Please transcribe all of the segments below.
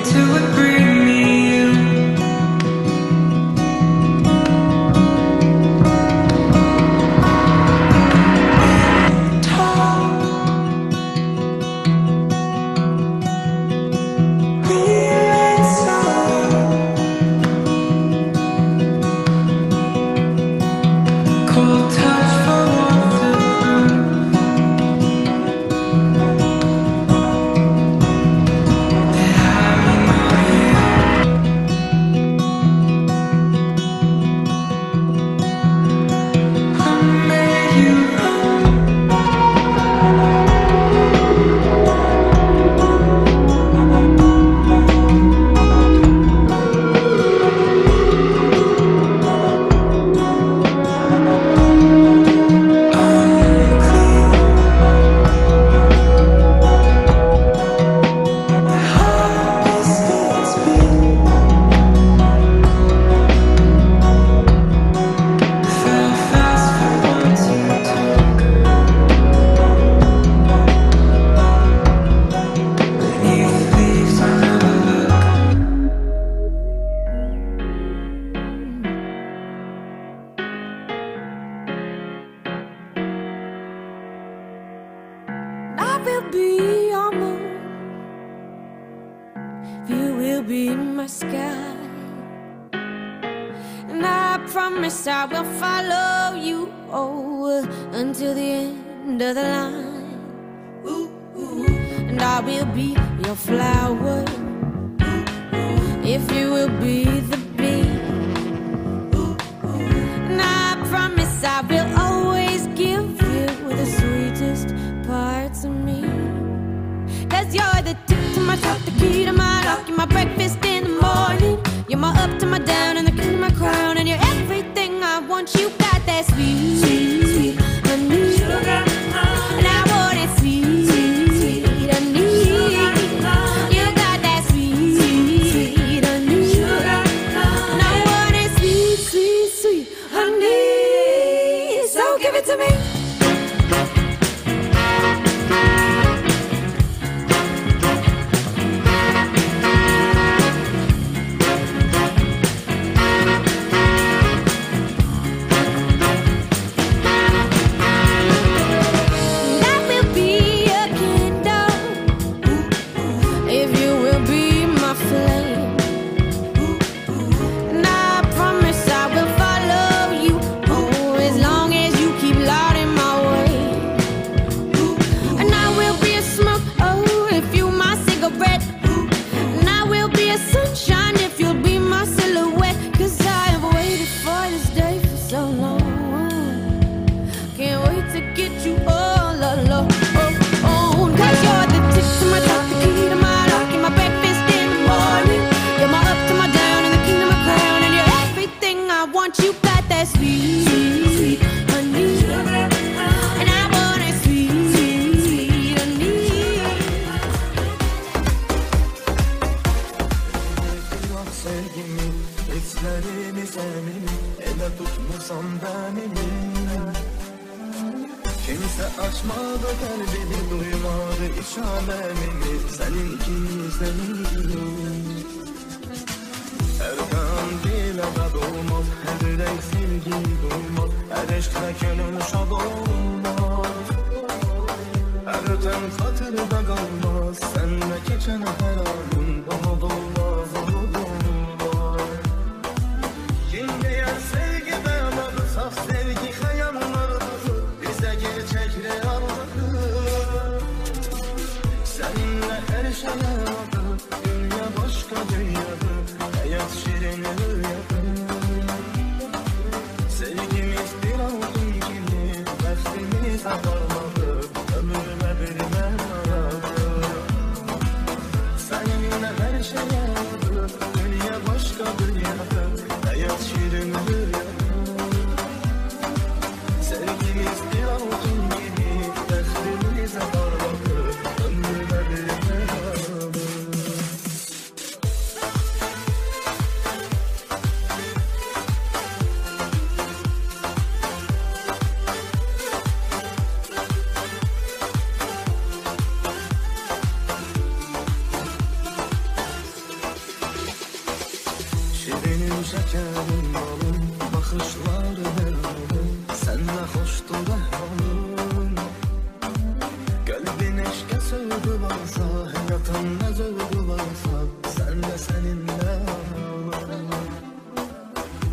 Till it bring me you. I will follow you until the end of the line. And I will be your flower if you will be the bee. And I promise I will always give you the sweetest parts of me. 'Cause you're the tip to my top, the key to my lock, you're my breakfast in the morning. You're my up to my down and the king of my crown. And you're everything I want, you got that sweet, sweet, sweet honey. And I want it sweet, sweet honey. You got that sweet, sweet honey. And I want it sweet, sweet, sweet honey. So give it to me. Kimse açmadı kalbimi, duymadı iç alemimi. Seninki, seninki. Her kan dilada dolmaz, her renk sevgi duymaz. Her eşkle gönül şad olmaz. Her öten hatırda kalmaz. Senle geçen her anın bana dolmaz, onu dolmaz. Kim diyen sevgi beladı, saf sevgi hayanlardı. Bize gerçekleri anladı. Seninle her şey vardı, dünya başka değil. Benim şekerim balım, bakışları helvalım. Sen ne hoştu behvalım. Kalbin eşke sövdü varsa, hayatın ne zövdü varsa, sen de seninle ağlarım.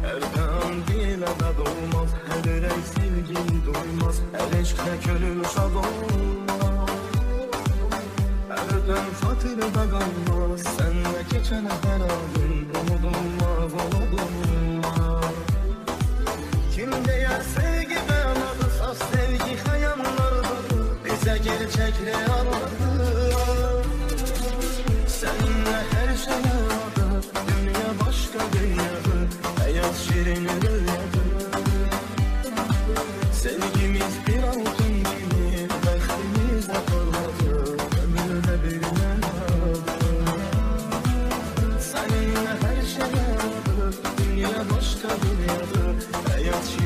Her kan dile de doğmaz, her yürek sevgi duymaz, her eşkle gönül şad olmaz. Her öten fatırda kalmaz, senle geçen her anın unutulmaz, unutulmaz. Kim değer sevgi benadı, saf sevgi hayallardır, bize gerçekleri anlatır. Seninle her şey yaradır, dünya başka dünyadır, hayat şirin rüyadır. Sevgimiz bir altın gibi, bektimiz de parladı, ömrüne bilmem vardı. Seninle her şey yaradır, dünya başka dünyadır, hayat şirin